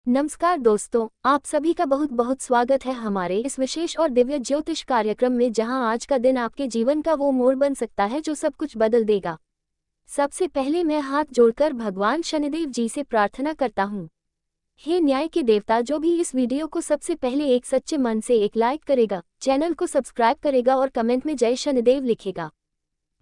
नमस्कार दोस्तों, आप सभी का बहुत बहुत स्वागत है हमारे इस विशेष और दिव्य ज्योतिष कार्यक्रम में, जहां आज का दिन आपके जीवन का वो मोड़ बन सकता है जो सब कुछ बदल देगा। सबसे पहले मैं हाथ जोड़कर भगवान शनिदेव जी से प्रार्थना करता हूँ। हे न्याय के देवता, जो भी इस वीडियो को सबसे पहले एक सच्चे मन से एक लाइक करेगा, चैनल को सब्सक्राइब करेगा और कमेंट में जय शनिदेव लिखेगा,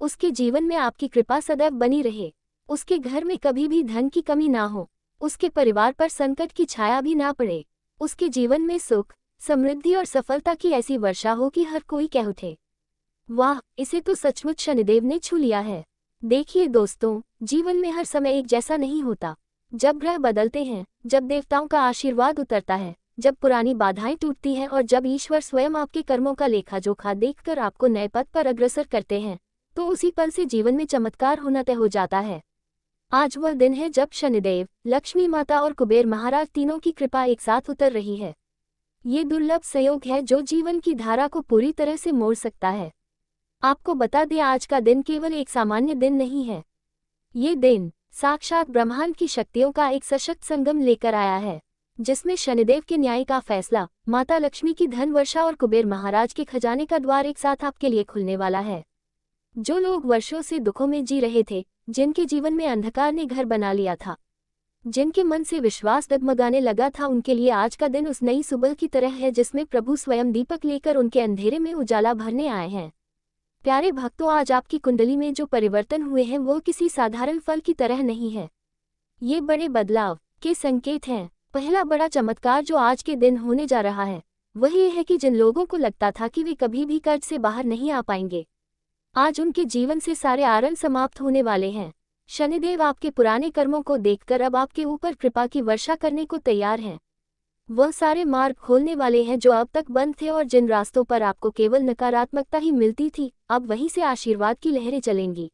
उसके जीवन में आपकी कृपा सदैव बनी रहे, उसके घर में कभी भी धन की कमी ना हो, उसके परिवार पर संकट की छाया भी ना पड़े, उसके जीवन में सुख, समृद्धि और सफलता की ऐसी वर्षा हो कि हर कोई कह उठे, वाह, इसे तो सचमुच शनिदेव ने छू लिया है। देखिए दोस्तों, जीवन में हर समय एक जैसा नहीं होता। जब ग्रह बदलते हैं, जब देवताओं का आशीर्वाद उतरता है, जब पुरानी बाधाएं टूटती हैं और जब ईश्वर स्वयं आपके कर्मों का लेखा जोखा देखकर आपको नए पथ पर अग्रसर करते हैं, तो उसी पल से जीवन में चमत्कार होना तय हो जाता है। आज वह दिन है जब शनिदेव, लक्ष्मी माता और कुबेर महाराज तीनों की कृपा एक साथ उतर रही है। ये दुर्लभ संयोग है जो जीवन की धारा को पूरी तरह से मोड़ सकता है। आपको बता दें, आज का दिन केवल एक सामान्य दिन नहीं है। ये दिन साक्षात ब्रह्मांड की शक्तियों का एक सशक्त संगम लेकर आया है, जिसमें शनिदेव के न्याय का फैसला, माता लक्ष्मी की धन वर्षा और कुबेर महाराज के खजाने का द्वार एक साथ आपके लिए खुलने वाला है। जो लोग वर्षों से दुखों में जी रहे थे, जिनके जीवन में अंधकार ने घर बना लिया था, जिनके मन से विश्वास डगमगाने लगा था, उनके लिए आज का दिन उस नई सुबह की तरह है जिसमें प्रभु स्वयं दीपक लेकर उनके अंधेरे में उजाला भरने आए हैं। प्यारे भक्तों, आज आपकी कुंडली में जो परिवर्तन हुए हैं वो किसी साधारण फल की तरह नहीं है। ये बड़े बदलाव के संकेत हैं। पहला बड़ा चमत्कार जो आज के दिन होने जा रहा है वह ये है कि जिन लोगों को लगता था कि वे कभी भी कर्ज से बाहर नहीं आ पाएंगे, आज उनके जीवन से सारे आरण समाप्त होने वाले हैं। शनिदेव आपके पुराने कर्मों को देखकर अब आपके ऊपर कृपा की वर्षा करने को तैयार हैं। वह सारे मार्ग खोलने वाले हैं जो अब तक बंद थे, और जिन रास्तों पर आपको केवल नकारात्मकता ही मिलती थी, अब वहीं से आशीर्वाद की लहरें चलेंगी।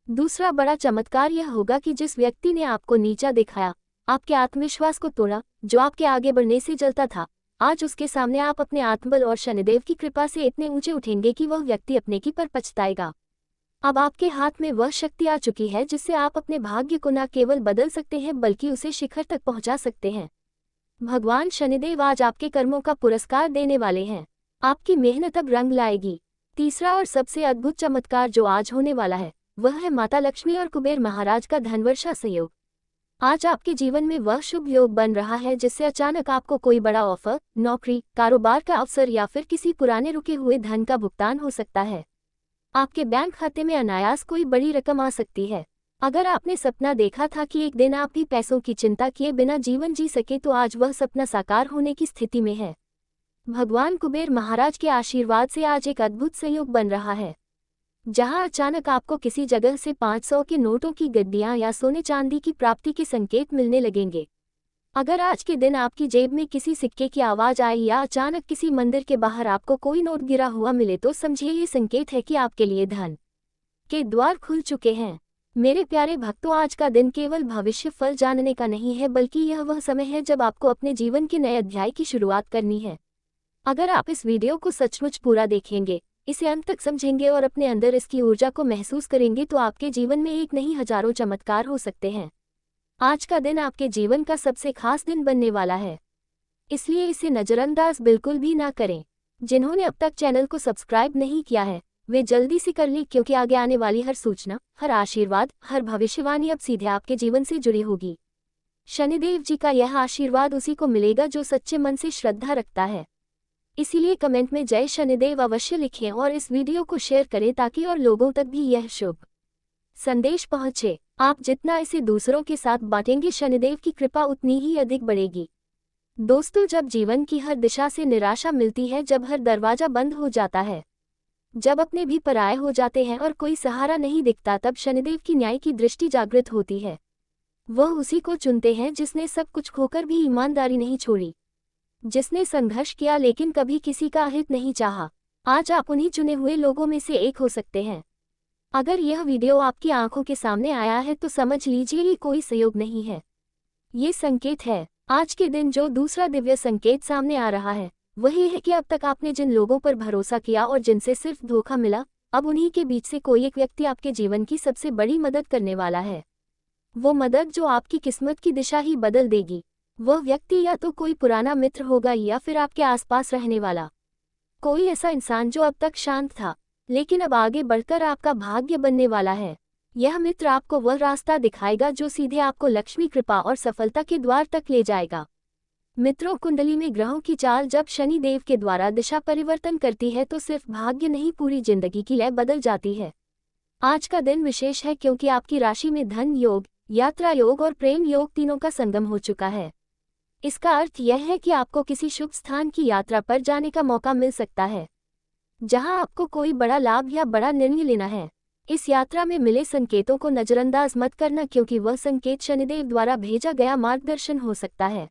दूसरा बड़ा चमत्कार यह होगा कि जिस व्यक्ति ने आपको नीचा दिखाया, आपके आत्मविश्वास को तोड़ा, जो आपके आगे बढ़ने से जलता था, आज उसके सामने आप अपने आत्मबल और शनिदेव की कृपा से इतने ऊंचे उठेंगे कि वह व्यक्ति अपने की पर पछताएगा। अब आपके हाथ में वह शक्ति आ चुकी है जिससे आप अपने भाग्य को न केवल बदल सकते हैं बल्कि उसे शिखर तक पहुंचा सकते हैं। भगवान शनिदेव आज आपके कर्मों का पुरस्कार देने वाले हैं। आपकी मेहनत अब रंग लाएगी। तीसरा और सबसे अद्भुत चमत्कार जो आज होने वाला है वह है माता लक्ष्मी और कुबेर महाराज का धनवर्षा संयोग। आज आपके जीवन में वह शुभ योग बन रहा है जिससे अचानक आपको कोई बड़ा ऑफर, नौकरी, कारोबार का अवसर या फिर किसी पुराने रुके हुए धन का भुगतान हो सकता है। आपके बैंक खाते में अनायास कोई बड़ी रकम आ सकती है। अगर आपने सपना देखा था कि एक दिन आप भी पैसों की चिंता किए बिना जीवन जी सके, तो आज वह सपना साकार होने की स्थिति में है। भगवान कुबेर महाराज के आशीर्वाद से आज एक अद्भुत संयोग बन रहा है, जहां अचानक आपको किसी जगह से 500 के नोटों की गड्डियां या सोने चांदी की प्राप्ति के संकेत मिलने लगेंगे। अगर आज के दिन आपकी जेब में किसी सिक्के की आवाज आए या अचानक किसी मंदिर के बाहर आपको कोई नोट गिरा हुआ मिले, तो समझिए ये संकेत है कि आपके लिए धन के द्वार खुल चुके हैं। मेरे प्यारे भक्तों, आज का दिन केवल भविष्य फल जानने का नहीं है, बल्कि यह वह समय है जब आपको अपने जीवन के नए अध्याय की शुरुआत करनी है। अगर आप इस वीडियो को सचमुच पूरा देखेंगे, इसे अंत तक समझेंगे और अपने अंदर इसकी ऊर्जा को महसूस करेंगे, तो आपके जीवन में एक नहीं हजारों चमत्कार हो सकते हैं। आज का दिन आपके जीवन का सबसे खास दिन बनने वाला है, इसलिए इसे नज़रअंदाज बिल्कुल भी ना करें। जिन्होंने अब तक चैनल को सब्सक्राइब नहीं किया है वे जल्दी से कर लें, क्योंकि आगे आने वाली हर सूचना, हर आशीर्वाद, हर भविष्यवाणी अब सीधे आपके जीवन से जुड़ी होगी। शनिदेव जी का यह आशीर्वाद उसी को मिलेगा जो सच्चे मन से श्रद्धा रखता है। इसीलिए कमेंट में जय शनिदेव अवश्य लिखें और इस वीडियो को शेयर करें ताकि और लोगों तक भी यह शुभ संदेश पहुंचे। आप जितना इसे दूसरों के साथ बांटेंगे, शनिदेव की कृपा उतनी ही अधिक बढ़ेगी। दोस्तों, जब जीवन की हर दिशा से निराशा मिलती है, जब हर दरवाजा बंद हो जाता है, जब अपने भी पराये हो जाते हैं और कोई सहारा नहीं दिखता, तब शनिदेव की न्याय की दृष्टि जागृत होती है। वह उसी को चुनते हैं जिसने सब कुछ खोकर भी ईमानदारी नहीं छोड़ी, जिसने संघर्ष किया लेकिन कभी किसी का हित नहीं चाहा। आज आप उन्हीं चुने हुए लोगों में से एक हो सकते हैं। अगर यह वीडियो आपकी आंखों के सामने आया है तो समझ लीजिए ये कोई संयोग नहीं है, ये संकेत है। आज के दिन जो दूसरा दिव्य संकेत सामने आ रहा है वही है कि अब तक आपने जिन लोगों पर भरोसा किया और जिनसे सिर्फ धोखा मिला, अब उन्हीं के बीच से कोई एक व्यक्ति आपके जीवन की सबसे बड़ी मदद करने वाला है। वो मदद जो आपकी किस्मत की दिशा ही बदल देगी। वह व्यक्ति या तो कोई पुराना मित्र होगा या फिर आपके आसपास रहने वाला कोई ऐसा इंसान जो अब तक शांत था, लेकिन अब आगे बढ़कर आपका भाग्य बनने वाला है। यह मित्र आपको वह रास्ता दिखाएगा जो सीधे आपको लक्ष्मी कृपा और सफलता के द्वार तक ले जाएगा। मित्रों, कुंडली में ग्रहों की चाल जब शनि देव के द्वारा दिशा परिवर्तन करती है तो सिर्फ भाग्य नहीं, पूरी जिंदगी की लय बदल जाती है। आज का दिन विशेष है क्योंकि आपकी राशि में धन योग, यात्रा योग और प्रेम योग तीनों का संगम हो चुका है। इसका अर्थ यह है कि आपको किसी शुभ स्थान की यात्रा पर जाने का मौका मिल सकता है, जहां आपको कोई बड़ा लाभ या बड़ा निर्णय लेना है। इस यात्रा में मिले संकेतों को नजरअंदाज मत करना, क्योंकि वह संकेत शनिदेव द्वारा भेजा गया मार्गदर्शन हो सकता है।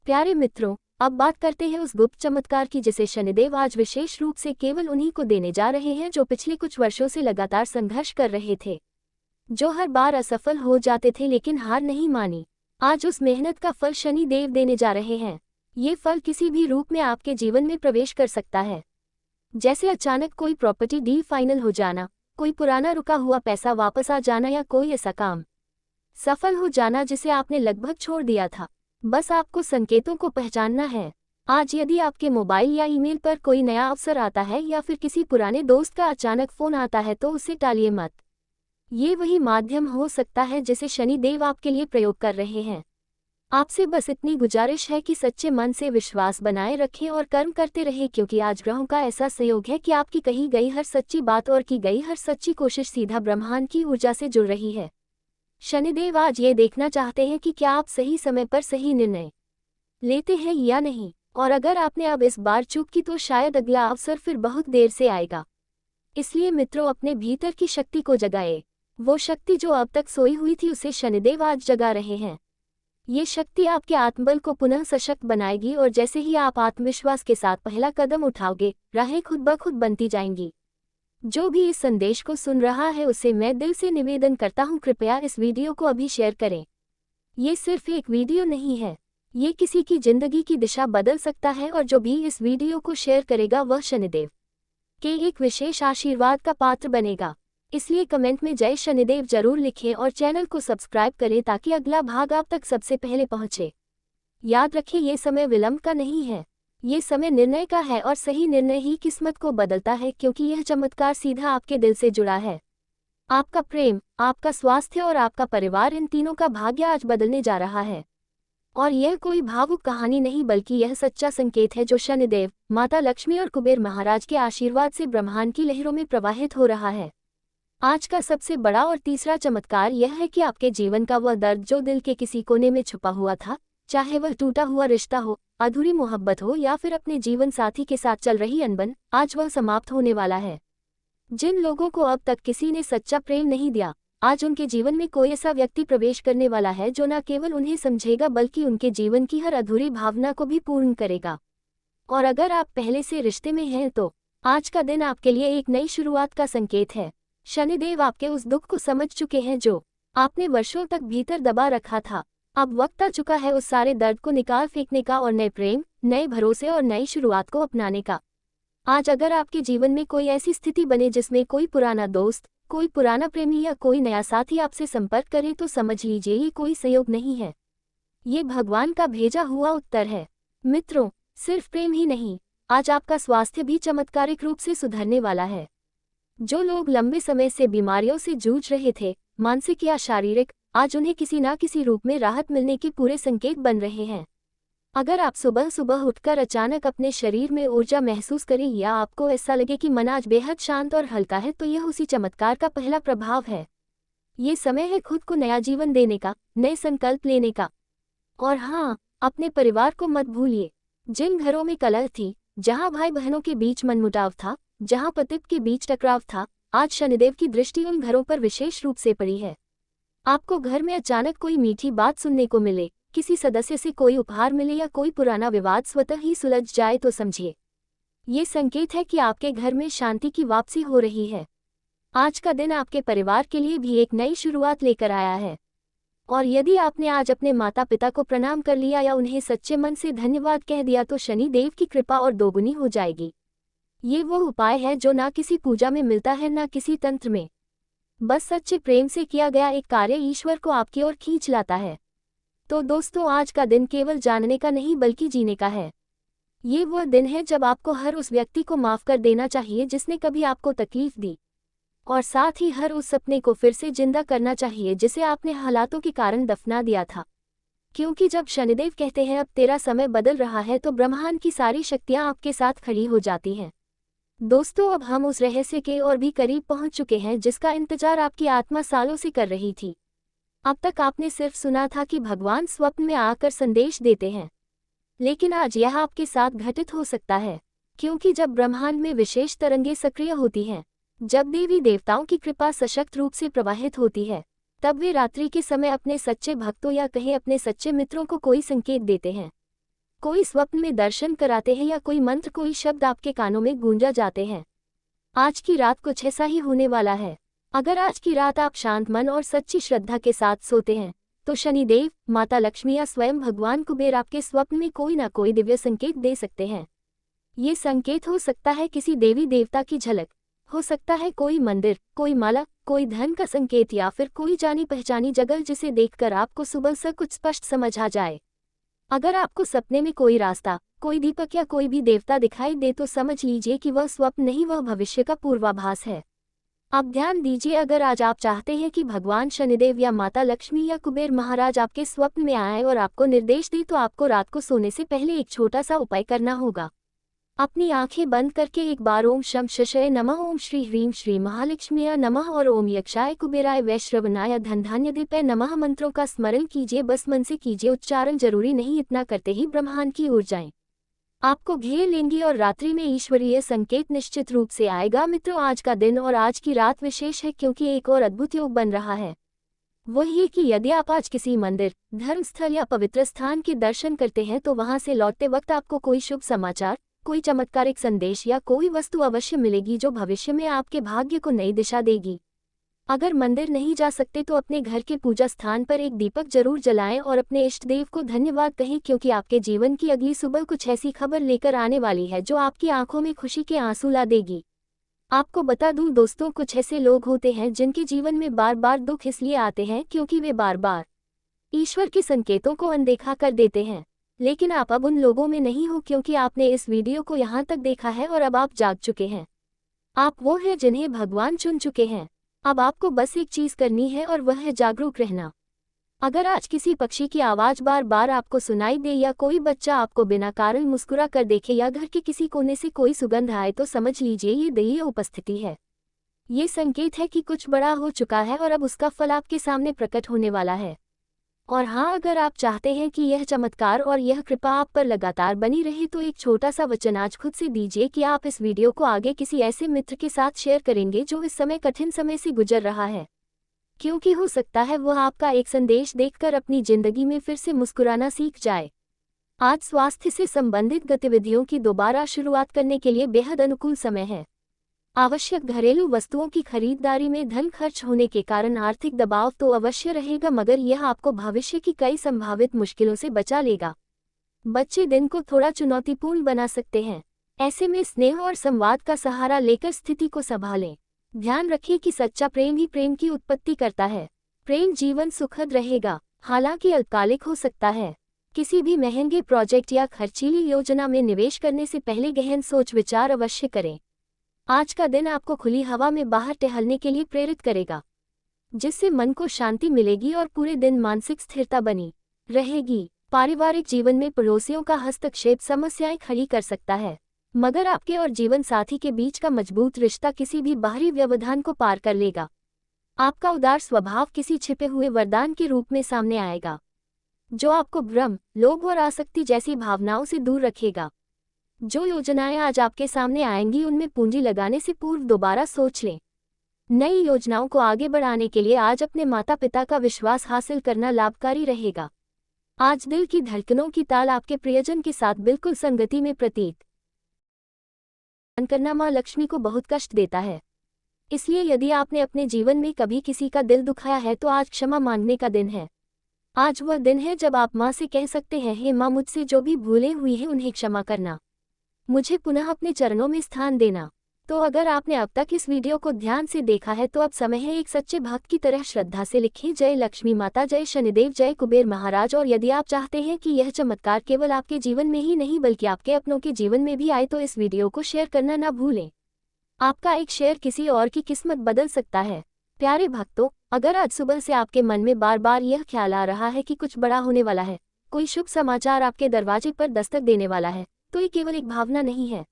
प्यारे मित्रों, अब बात करते हैं उस गुप्त चमत्कार की जिसे शनिदेव आज विशेष रूप से केवल उन्हीं को देने जा रहे हैं जो पिछले कुछ वर्षों से लगातार संघर्ष कर रहे थे, जो हर बार असफल हो जाते थे लेकिन हार नहीं मानी। आज उस मेहनत का फल शनि देव देने जा रहे हैं। ये फल किसी भी रूप में आपके जीवन में प्रवेश कर सकता है, जैसे अचानक कोई प्रॉपर्टी डील फाइनल हो जाना, कोई पुराना रुका हुआ पैसा वापस आ जाना या कोई ऐसा काम सफल हो जाना जिसे आपने लगभग छोड़ दिया था। बस आपको संकेतों को पहचानना है। आज यदि आपके मोबाइल या ईमेल पर कोई नया अवसर आता है या फिर किसी पुराने दोस्त का अचानक फोन आता है तो उसे टालिए मत। ये वही माध्यम हो सकता है जिसे शनि देव आपके लिए प्रयोग कर रहे हैं। आपसे बस इतनी गुजारिश है कि सच्चे मन से विश्वास बनाए रखें और कर्म करते रहें, क्योंकि आज ग्रहों का ऐसा संयोग है कि आपकी कही गई हर सच्ची बात और की गई हर सच्ची कोशिश सीधा ब्रह्मांड की ऊर्जा से जुड़ रही है। शनिदेव आज ये देखना चाहते हैं कि क्या आप सही समय पर सही निर्णय लेते हैं या नहीं, और अगर आपने अब इस बार चूक की तो शायद अगला अवसर फिर बहुत देर से आएगा। इसलिए मित्रों, अपने भीतर की शक्ति को जगाए। वो शक्ति जो अब तक सोई हुई थी उसे शनिदेव आज जगा रहे हैं। ये शक्ति आपके आत्मबल को पुनः सशक्त बनाएगी और जैसे ही आप आत्मविश्वास के साथ पहला कदम उठाओगे, राहें खुद ब खुद बनती जाएंगी। जो भी इस संदेश को सुन रहा है उसे मैं दिल से निवेदन करता हूँ, कृपया इस वीडियो को अभी शेयर करें। ये सिर्फ एक वीडियो नहीं है, ये किसी की जिंदगी की दिशा बदल सकता है और जो भी इस वीडियो को शेयर करेगा वह शनिदेव के एक विशेष आशीर्वाद का पात्र बनेगा। इसलिए कमेंट में जय शनिदेव जरूर लिखें और चैनल को सब्सक्राइब करें ताकि अगला भाग आप तक सबसे पहले पहुंचे। याद रखें, ये समय विलंब का नहीं है, ये समय निर्णय का है और सही निर्णय ही किस्मत को बदलता है, क्योंकि यह चमत्कार सीधा आपके दिल से जुड़ा है। आपका प्रेम, आपका स्वास्थ्य और आपका परिवार, इन तीनों का भाग्य आज बदलने जा रहा है। और यह कोई भावुक कहानी नहीं बल्कि यह सच्चा संकेत है जो शनिदेव, माता लक्ष्मी और कुबेर महाराज के आशीर्वाद से ब्रह्मांड की लहरों में प्रवाहित हो रहा है। आज का सबसे बड़ा और तीसरा चमत्कार यह है कि आपके जीवन का वह दर्द जो दिल के किसी कोने में छुपा हुआ था, चाहे वह टूटा हुआ रिश्ता हो, अधूरी मोहब्बत हो या फिर अपने जीवन साथी के साथ चल रही अनबन, आज वह समाप्त होने वाला है। जिन लोगों को अब तक किसी ने सच्चा प्रेम नहीं दिया, आज उनके जीवन में कोई ऐसा व्यक्ति प्रवेश करने वाला है जो न केवल उन्हें समझेगा बल्कि उनके जीवन की हर अधूरी भावना को भी पूर्ण करेगा। और अगर आप पहले से रिश्ते में हैं तो आज का दिन आपके लिए एक नई शुरुआत का संकेत है। शनिदेव आपके उस दुख को समझ चुके हैं जो आपने वर्षों तक भीतर दबा रखा था। अब वक्त आ चुका है उस सारे दर्द को निकाल फेंकने का और नए प्रेम, नए भरोसे और नई शुरुआत को अपनाने का। आज अगर आपके जीवन में कोई ऐसी स्थिति बने जिसमें कोई पुराना दोस्त, कोई पुराना प्रेमी या कोई नया साथी आपसे संपर्क करे तो समझ लीजिए ये कोई संयोग नहीं है, ये भगवान का भेजा हुआ उत्तर है। मित्रों, सिर्फ प्रेम ही नहीं, आज आपका स्वास्थ्य भी चमत्कारिक रूप से सुधरने वाला है। जो लोग लंबे समय से बीमारियों से जूझ रहे थे, मानसिक या शारीरिक, आज उन्हें किसी न किसी रूप में राहत मिलने के पूरे संकेत बन रहे हैं। अगर आप सुबह सुबह उठकर अचानक अपने शरीर में ऊर्जा महसूस करें या आपको ऐसा लगे कि मन आज बेहद शांत और हल्का है, तो यह उसी चमत्कार का पहला प्रभाव है। ये समय है खुद को नया जीवन देने का, नए संकल्प लेने का। और हाँ, अपने परिवार को मत भूलिए। जिन घरों में कलह थी, जहाँ भाई बहनों के बीच मनमुटाव था, जहाँ पति के बीच टकराव था, आज शनिदेव की दृष्टि उन घरों पर विशेष रूप से पड़ी है। आपको घर में अचानक कोई मीठी बात सुनने को मिले, किसी सदस्य से कोई उपहार मिले या कोई पुराना विवाद स्वतः ही सुलझ जाए तो समझिए ये संकेत है कि आपके घर में शांति की वापसी हो रही है। आज का दिन आपके परिवार के लिए भी एक नई शुरुआत लेकर आया है। और यदि आपने आज अपने माता पिता को प्रणाम कर लिया या उन्हें सच्चे मन से धन्यवाद कह दिया तो शनि देव की कृपा और दोगुनी हो जाएगी। ये वो उपाय है जो ना किसी पूजा में मिलता है ना किसी तंत्र में, बस सच्चे प्रेम से किया गया एक कार्य ईश्वर को आपकी ओर खींच लाता है। तो दोस्तों, आज का दिन केवल जानने का नहीं बल्कि जीने का है। ये वह दिन है जब आपको हर उस व्यक्ति को माफ कर देना चाहिए जिसने कभी आपको तकलीफ दी, और साथ ही हर उस सपने को फिर से जिंदा करना चाहिए जिसे आपने हालातों के कारण दफना दिया था। क्योंकि जब शनिदेव कहते हैं अब तेरा समय बदल रहा है, तो ब्रह्मांड की सारी शक्तियां आपके साथ खड़ी हो जाती हैं। दोस्तों, अब हम उस रहस्य के और भी करीब पहुंच चुके हैं जिसका इंतजार आपकी आत्मा सालों से कर रही थी। अब तक आपने सिर्फ सुना था कि भगवान स्वप्न में आकर संदेश देते हैं, लेकिन आज यह आपके साथ घटित हो सकता है। क्योंकि जब ब्रह्मांड में विशेष तरंगें सक्रिय होती हैं, जब देवी देवताओं की कृपा सशक्त रूप से प्रवाहित होती है, तब वे रात्रि के समय अपने सच्चे भक्तों या कहें अपने सच्चे मित्रों को कोई संकेत देते हैं। कोई स्वप्न में दर्शन कराते हैं या कोई मंत्र, कोई शब्द आपके कानों में गूंजा जाते हैं। आज की रात कुछ ऐसा ही होने वाला है। अगर आज की रात आप शांत मन और सच्ची श्रद्धा के साथ सोते हैं, तो शनिदेव, माता लक्ष्मी या स्वयं भगवान कुबेर आपके स्वप्न में कोई ना कोई दिव्य संकेत दे सकते हैं। ये संकेत हो सकता है किसी देवी देवता की झलक, हो सकता है कोई मंदिर, कोई माला, कोई धन का संकेत, या फिर कोई जानी पहचानी जगह जिसे देखकर आपको सुबह से कुछ स्पष्ट समझ आ जाए। अगर आपको सपने में कोई रास्ता, कोई दीपक या कोई भी देवता दिखाई दे तो समझ लीजिए कि वह स्वप्न नहीं, वह भविष्य का पूर्वाभास है। अब ध्यान दीजिए, अगर आज आप चाहते हैं कि भगवान शनिदेव या माता लक्ष्मी या कुबेर महाराज आपके स्वप्न में आए और आपको निर्देश दें, तो आपको रात को सोने से पहले एक छोटा सा उपाय करना होगा। अपनी आंखें बंद करके एक बार ओम शम शशय नमः, ओम श्री ह्रीं श्री महालक्ष्मीय नमः और ओम यक्षाय कुबेराय वैश्रवणाय धनधान्यदीपय नमः मंत्रों का स्मरण कीजिए। बस मन से कीजिए, उच्चारण जरूरी नहीं। इतना करते ही ब्रह्मांड की ऊर्जाएं आपको घेर लेंगी और रात्रि में ईश्वरीय संकेत निश्चित रूप से आएगा। मित्रों, आज का दिन और आज की रात विशेष है क्योंकि एक और अद्भुत योग बन रहा है। वह ये कि यदि आप आज किसी मंदिर, धर्मस्थल या पवित्र स्थान के दर्शन करते हैं, तो वहां से लौटते वक्त आपको कोई शुभ समाचार, कोई चमत्कारिक संदेश या कोई वस्तु अवश्य मिलेगी जो भविष्य में आपके भाग्य को नई दिशा देगी। अगर मंदिर नहीं जा सकते तो अपने घर के पूजा स्थान पर एक दीपक जरूर जलाएं और अपने इष्ट देव को धन्यवाद कहें, क्योंकि आपके जीवन की अगली सुबह कुछ ऐसी खबर लेकर आने वाली है जो आपकी आंखों में खुशी के आंसू ला देगी। आपको बता दूं दोस्तों, कुछ ऐसे लोग होते हैं जिनके जीवन में बार बार दुख इसलिए आते हैं क्योंकि वे बार बार ईश्वर के संकेतों को अनदेखा कर देते हैं। लेकिन आप अब उन लोगों में नहीं हो, क्योंकि आपने इस वीडियो को यहाँ तक देखा है और अब आप जाग चुके हैं। आप वो हैं जिन्हें भगवान चुन चुके हैं। अब आपको बस एक चीज करनी है और वह है जागरूक रहना। अगर आज किसी पक्षी की आवाज बार बार आपको सुनाई दे, या कोई बच्चा आपको बिना कारण मुस्कुरा कर देखे, या घर के किसी कोने से कोई सुगंध आए, तो समझ लीजिए ये दैवीय उपस्थिति है। ये संकेत है कि कुछ बड़ा हो चुका है और अब उसका फल आपके सामने प्रकट होने वाला है। और हाँ, अगर आप चाहते हैं कि यह चमत्कार और यह कृपा आप पर लगातार बनी रहे, तो एक छोटा सा वचन आज खुद से दीजिए कि आप इस वीडियो को आगे किसी ऐसे मित्र के साथ शेयर करेंगे जो इस समय कठिन समय से गुजर रहा है। क्योंकि हो सकता है वह आपका एक संदेश देखकर अपनी जिंदगी में फिर से मुस्कुराना सीख जाए। आज स्वास्थ्य से संबंधित गतिविधियों की दोबारा शुरुआत करने के लिए बेहद अनुकूल समय है। आवश्यक घरेलू वस्तुओं की खरीदारी में धन खर्च होने के कारण आर्थिक दबाव तो अवश्य रहेगा, मगर यह आपको भविष्य की कई संभावित मुश्किलों से बचा लेगा। बच्चे दिन को थोड़ा चुनौतीपूर्ण बना सकते हैं। ऐसे में स्नेह और संवाद का सहारा लेकर स्थिति को संभालें। ध्यान रखें कि सच्चा प्रेम ही प्रेम की उत्पत्ति करता है। प्रेम जीवन सुखद रहेगा, हालांकि अल्पकालिक हो सकता है। किसी भी महंगे प्रोजेक्ट या खर्चीली योजना में निवेश करने से पहले गहन सोच विचार अवश्य करें। आज का दिन आपको खुली हवा में बाहर टहलने के लिए प्रेरित करेगा, जिससे मन को शांति मिलेगी और पूरे दिन मानसिक स्थिरता बनी रहेगी। पारिवारिक जीवन में पड़ोसियों का हस्तक्षेप समस्याएं खड़ी कर सकता है, मगर आपके और जीवन साथी के बीच का मजबूत रिश्ता किसी भी बाहरी व्यवधान को पार कर लेगा। आपका उदार स्वभाव किसी छिपे हुए वरदान के रूप में सामने आएगा, जो आपको भ्रम, लोभ और आसक्ति जैसी भावनाओं से दूर रखेगा। जो योजनाएं आज आपके सामने आएंगी, उनमें पूंजी लगाने से पूर्व दोबारा सोच लें। नई योजनाओं को आगे बढ़ाने के लिए आज अपने माता पिता का विश्वास हासिल करना लाभकारी रहेगा। आज दिल की धड़कनों की ताल आपके प्रियजन के साथ बिल्कुल संगति में प्रतीत करना मां लक्ष्मी को बहुत कष्ट देता है। इसलिए यदि आपने अपने जीवन में कभी किसी का दिल दुखाया है, तो आज क्षमा मांगने का दिन है। आज वह दिन है जब आप मां से कह सकते हैं, हे मां, मुझसे जो भी भूलें हुई हैं उन्हें क्षमा करना। मुझे पुनः अपने चरणों में स्थान देना। तो अगर आपने अब तक इस वीडियो को ध्यान से देखा है तो अब समय है एक सच्चे भक्त की तरह श्रद्धा से लिखें, जय लक्ष्मी माता, जय शनिदेव, जय कुबेर महाराज। और यदि आप चाहते हैं कि यह चमत्कार केवल आपके जीवन में ही नहीं बल्कि आपके अपनों के जीवन में भी आए तो इस वीडियो को शेयर करना ना भूलें। आपका एक शेयर किसी और की किस्मत बदल सकता है। प्यारे भक्तों, अगर आज सुबह से आपके मन में बार बार यह ख्याल आ रहा है कि कुछ बड़ा होने वाला है, कोई शुभ समाचार आपके दरवाजे पर दस्तक देने वाला है, तो ये केवल एक भावना नहीं है,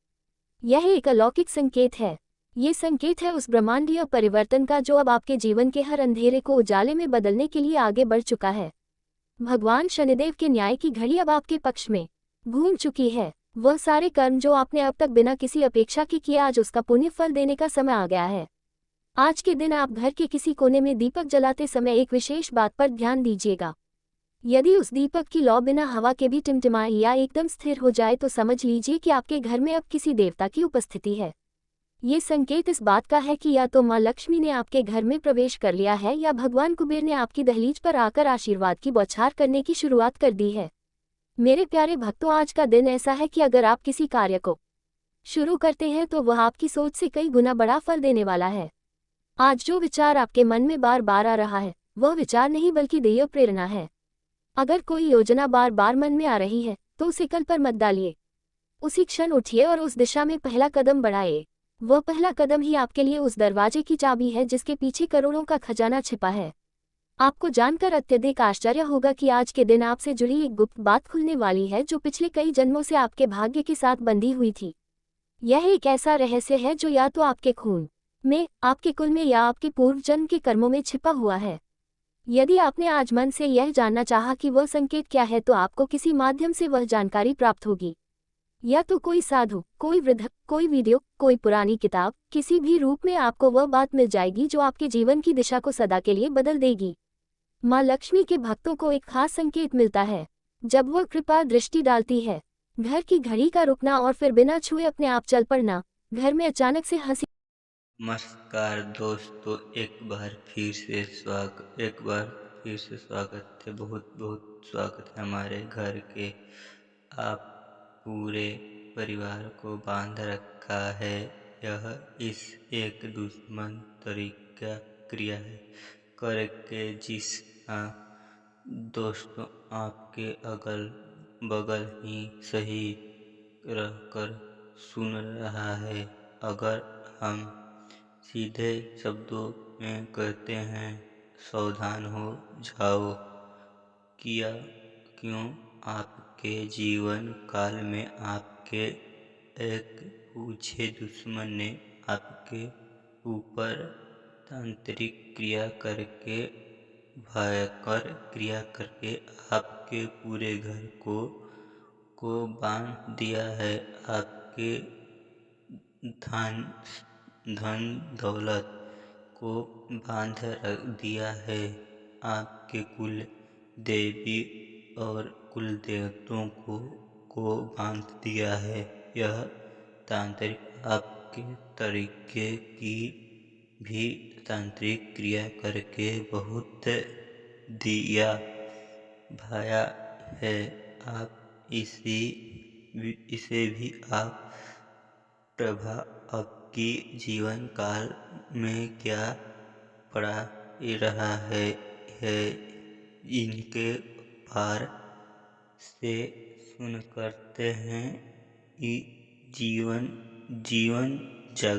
यह एक अलौकिक संकेत है। ये संकेत है उस ब्रह्मांडीय परिवर्तन का जो अब आपके जीवन के हर अंधेरे को उजाले में बदलने के लिए आगे बढ़ चुका है। भगवान शनिदेव के न्याय की घड़ी अब आपके पक्ष में घूम चुकी है। वह सारे कर्म जो आपने अब तक बिना किसी अपेक्षा के किए, आज उसका पुण्य फल देने का समय आ गया है। आज के दिन आप घर के किसी कोने में दीपक जलाते समय एक विशेष बात पर ध्यान दीजिएगा। यदि उस दीपक की लौ बिना हवा के भी टिमटिमाए या एकदम स्थिर हो जाए तो समझ लीजिए कि आपके घर में अब किसी देवता की उपस्थिति है। ये संकेत इस बात का है कि या तो माँ लक्ष्मी ने आपके घर में प्रवेश कर लिया है या भगवान कुबेर ने आपकी दहलीज पर आकर आशीर्वाद की बौछार करने की शुरुआत कर दी है। मेरे प्यारे भक्तों, आज का दिन ऐसा है कि अगर आप किसी कार्य को शुरू करते हैं तो वह आपकी सोच से कई गुना बड़ा फल देने वाला है। आज जो विचार आपके मन में बार बार आ रहा है, वह विचार नहीं बल्कि दैवीय प्रेरणा है। अगर कोई योजना बार बार मन में आ रही है तो उसे कल पर मत डालिए। उसी क्षण उठिए और उस दिशा में पहला कदम बढ़ाइए। वह पहला कदम ही आपके लिए उस दरवाजे की चाबी है जिसके पीछे करोड़ों का खजाना छिपा है। आपको जानकर अत्यधिक आश्चर्य होगा कि आज के दिन आपसे जुड़ी एक गुप्त बात खुलने वाली है जो पिछले कई जन्मों से आपके भाग्य के साथ बंधी हुई थी। यह एक ऐसा रहस्य है जो या तो आपके खून में, आपके कुल में या आपके पूर्व जन्म के कर्मों में छिपा हुआ है। यदि आपने आज मन से यह जानना चाहा कि वह संकेत क्या है तो आपको किसी माध्यम से वह जानकारी प्राप्त होगी। या तो कोई साधु, कोई वृद्ध, कोई वीडियो, कोई पुरानी किताब, किसी भी रूप में आपको वह बात मिल जाएगी जो आपके जीवन की दिशा को सदा के लिए बदल देगी। माँ लक्ष्मी के भक्तों को एक खास संकेत मिलता है जब वह कृपा दृष्टि डालती है। घर की घड़ी का रुकना और फिर बिना छुए अपने आप चल पड़ना। घर में अचानक से हंसी। नमस्कार दोस्तों, एक बार फिर से स्वागत है। बहुत बहुत स्वागत है हमारे घर के। आप पूरे परिवार को बांध रखा है। यह इस एक दुश्मन तरीका क्रिया है करके जिस हाँ दोस्तों, आपके अगल बगल ही सही रहकर सुन रहा है। अगर हम सीधे शब्दों में कहते हैं, सावधान हो जाओ। किया क्यों? आपके जीवन काल में आपके एक पूछे दुश्मन ने आपके ऊपर तांत्रिक क्रिया करके, भयंकर क्रिया करके आपके पूरे घर को बांध दिया है। आपके धन धन दौलत को बांध रख दिया है। आपके कुल देवी और कुल देवताओं को बांध दिया है। यह तांत्रिक आपके तरीके की भी तांत्रिक क्रिया करके बहुत दिया भाया है। आप इसे भी आप प्रभाव आपकी जीवन काल में क्या पड़ा रहा है इनके पार से सुन करते हैं। जीवन जीवन जग